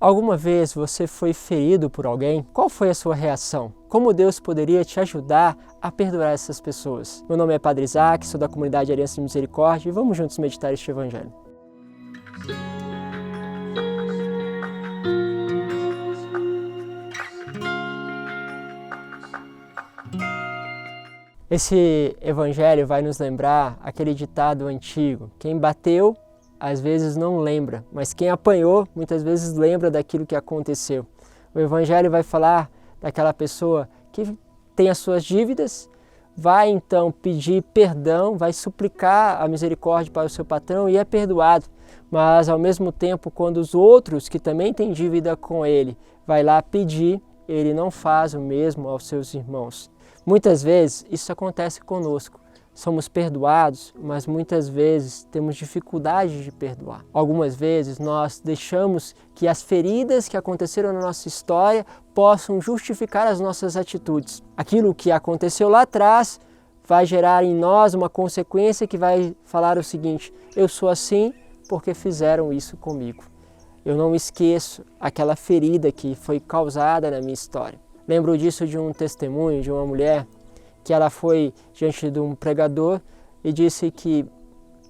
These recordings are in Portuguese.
Alguma vez você foi ferido por alguém? Qual foi a sua reação? Como Deus poderia te ajudar a perdoar essas pessoas? Meu nome é Padre Isaac, sou da comunidade Aliança de Misericórdia e vamos juntos meditar este Evangelho. Esse Evangelho vai nos lembrar aquele ditado antigo: quem bateu, às vezes não lembra, mas quem apanhou, muitas vezes lembra daquilo que aconteceu. O Evangelho vai falar daquela pessoa que tem as suas dívidas, vai então pedir perdão, vai suplicar a misericórdia para o seu patrão e é perdoado. Mas ao mesmo tempo, quando os outros que também têm dívida com ele, vai lá pedir, ele não faz o mesmo aos seus irmãos. Muitas vezes isso acontece conosco. Somos perdoados, mas muitas vezes temos dificuldade de perdoar. Algumas vezes nós deixamos que as feridas que aconteceram na nossa história possam justificar as nossas atitudes. Aquilo que aconteceu lá atrás vai gerar em nós uma consequência que vai falar o seguinte: eu sou assim porque fizeram isso comigo. Eu não esqueço aquela ferida que foi causada na minha história. Lembro disso de um testemunho de uma mulher que ela foi diante de um pregador e disse que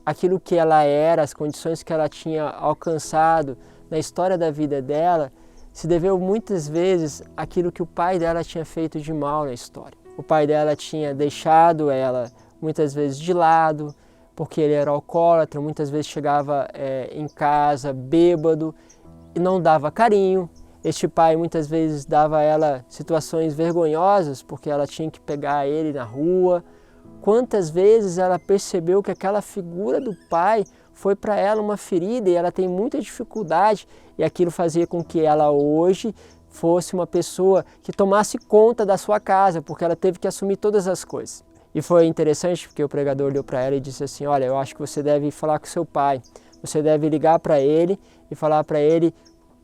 aquilo que ela era, as condições que ela tinha alcançado na história da vida dela, se deveu muitas vezes àquilo que o pai dela tinha feito de mal na história. O pai dela tinha deixado ela muitas vezes de lado, porque ele era alcoólatra, muitas vezes chegava em casa bêbado e não dava carinho. Este pai muitas vezes dava a ela situações vergonhosas porque ela tinha que pegar ele na rua. Quantas vezes ela percebeu que aquela figura do pai foi para ela uma ferida e ela tem muita dificuldade, e aquilo fazia com que ela hoje fosse uma pessoa que tomasse conta da sua casa, porque ela teve que assumir todas as coisas. E foi interessante porque o pregador olhou para ela e disse assim: olha, eu acho que você deve falar com seu pai, você deve ligar para ele e falar para ele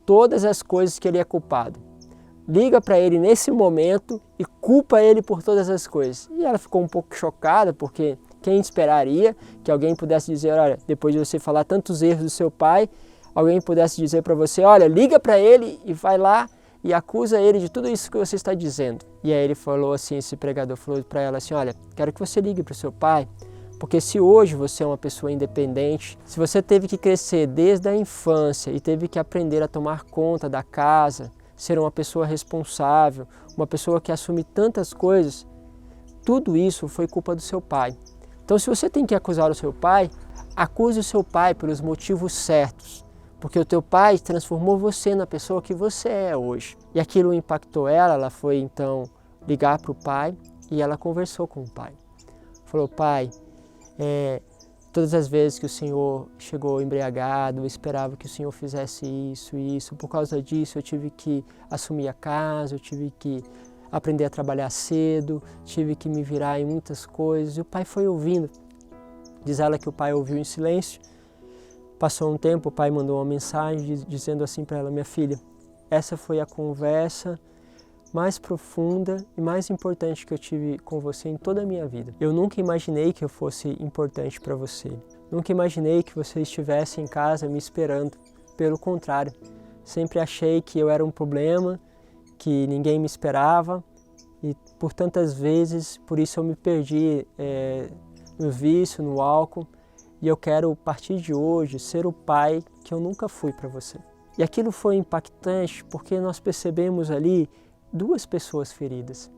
todas as coisas que ele é culpado. Liga para ele nesse momento e culpa ele por todas as coisas. E ela ficou um pouco chocada, porque quem esperaria que alguém pudesse dizer: olha, depois de você falar tantos erros do seu pai, alguém pudesse dizer para você: olha, liga para ele e vai lá e acusa ele de tudo isso que você está dizendo. E aí ele falou assim, esse pregador falou para ela assim: olha, quero que você ligue para o seu pai, porque se hoje você é uma pessoa independente, se você teve que crescer desde a infância e teve que aprender a tomar conta da casa, ser uma pessoa responsável, uma pessoa que assume tantas coisas, tudo isso foi culpa do seu pai. Então, se você tem que acusar o seu pai, acuse o seu pai pelos motivos certos, porque o teu pai transformou você na pessoa que você é hoje. E aquilo impactou ela foi então ligar para o pai e ela conversou com o pai. Falou: pai, todas as vezes que o Senhor chegou embriagado, eu esperava que o Senhor fizesse isso, por causa disso eu tive que assumir a casa, eu tive que aprender a trabalhar cedo, tive que me virar em muitas coisas. E o pai foi ouvindo. Diz ela que o pai ouviu em silêncio. Passou um tempo, o pai mandou uma mensagem dizendo assim para ela: minha filha, essa foi a conversa mais profunda e mais importante que eu tive com você em toda a minha vida. Eu nunca imaginei que eu fosse importante para você. Nunca imaginei que você estivesse em casa me esperando. Pelo contrário, sempre achei que eu era um problema, que ninguém me esperava, e por tantas vezes, por isso eu me perdi no vício, no álcool, e eu quero, a partir de hoje, ser o pai que eu nunca fui para você. E aquilo foi impactante porque nós percebemos ali duas pessoas feridas.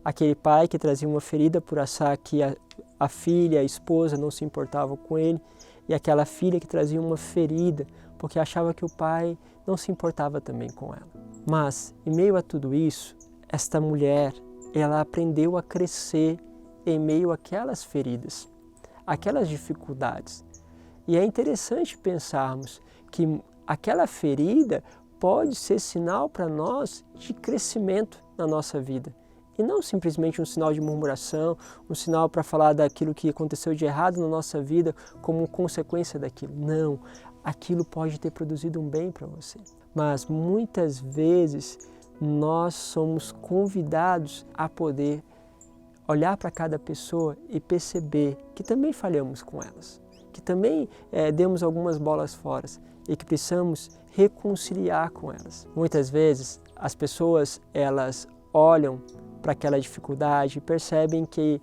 Aquele pai que trazia uma ferida por achar que a filha, a esposa não se importavam com ele, e aquela filha que trazia uma ferida porque achava que o pai não se importava também com ela. Mas, em meio a tudo isso, esta mulher, ela aprendeu a crescer em meio àquelas feridas, aquelas dificuldades. E é interessante pensarmos que aquela ferida pode ser sinal para nós de crescimento na nossa vida. E não simplesmente um sinal de murmuração, um sinal para falar daquilo que aconteceu de errado na nossa vida como consequência daquilo. Não, aquilo pode ter produzido um bem para você. Mas muitas vezes nós somos convidados a poder olhar para cada pessoa e perceber que também falhamos com elas, que também demos algumas bolas fora e que precisamos reconciliar com elas. Muitas vezes as pessoas elas olham para aquela dificuldade e percebem que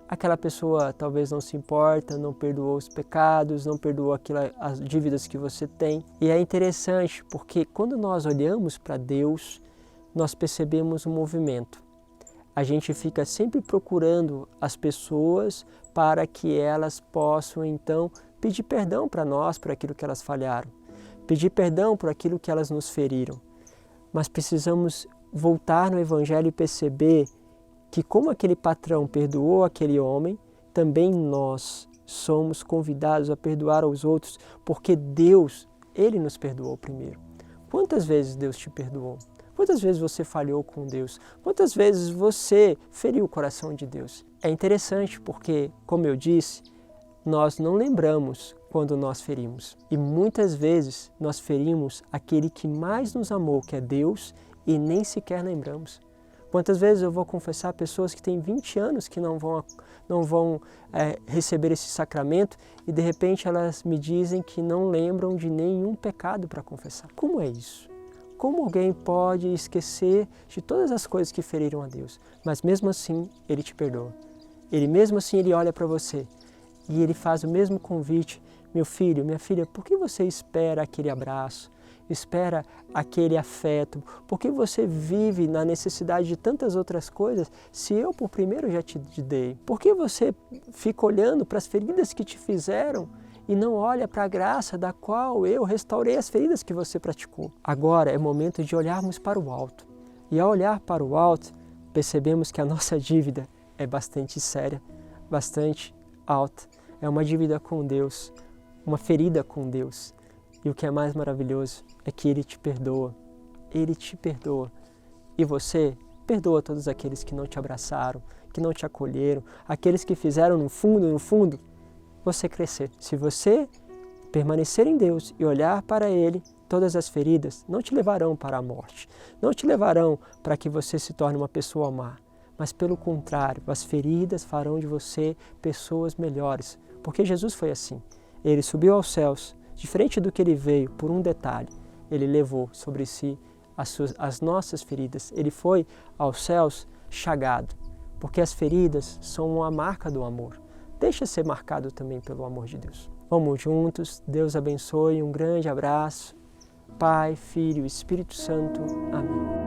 aquela pessoa talvez não se importa, não perdoou os pecados, não perdoou as dívidas que você tem. E é interessante porque quando nós olhamos para Deus, nós percebemos um movimento. A gente fica sempre procurando as pessoas para que elas possam então pedir perdão para nós por aquilo que elas falharam, pedir perdão por aquilo que elas nos feriram. Mas precisamos voltar no Evangelho e perceber que como aquele patrão perdoou aquele homem, também nós somos convidados a perdoar aos outros, porque Deus, Ele nos perdoou primeiro. Quantas vezes Deus te perdoou? Quantas vezes você falhou com Deus? Quantas vezes você feriu o coração de Deus? É interessante porque, como eu disse, nós não lembramos quando nós ferimos. E muitas vezes nós ferimos aquele que mais nos amou, que é Deus, e nem sequer lembramos. Quantas vezes eu vou confessar pessoas que têm 20 anos que não vão receber esse sacramento e de repente elas me dizem que não lembram de nenhum pecado para confessar. Como é isso? Como alguém pode esquecer de todas as coisas que feriram a Deus, mas mesmo assim Ele te perdoa? Mesmo assim Ele olha para você e Ele faz o mesmo convite. Meu filho, minha filha, por que você espera aquele abraço? Espera aquele afeto? Por que você vive na necessidade de tantas outras coisas se eu por primeiro já te dei? Por que você fica olhando para as feridas que te fizeram e não olha para a graça da qual eu restaurei as feridas que você praticou? Agora é momento de olharmos para o alto. E ao olhar para o alto, percebemos que a nossa dívida é bastante séria, bastante alta. É uma dívida com Deus, uma ferida com Deus. E o que é mais maravilhoso é que Ele te perdoa. Ele te perdoa. E você perdoa todos aqueles que não te abraçaram, que não te acolheram, aqueles que fizeram no fundo, você crescer. Se você permanecer em Deus e olhar para Ele, todas as feridas não te levarão para a morte, não te levarão para que você se torne uma pessoa má, mas pelo contrário, as feridas farão de você pessoas melhores, porque Jesus foi assim. Ele subiu aos céus, diferente do que Ele veio, por um detalhe, Ele levou sobre si as nossas feridas. Ele foi aos céus chagado, porque as feridas são uma marca do amor. Deixa ser marcado também pelo amor de Deus. Vamos juntos, Deus abençoe, um grande abraço. Pai, Filho e Espírito Santo. Amém.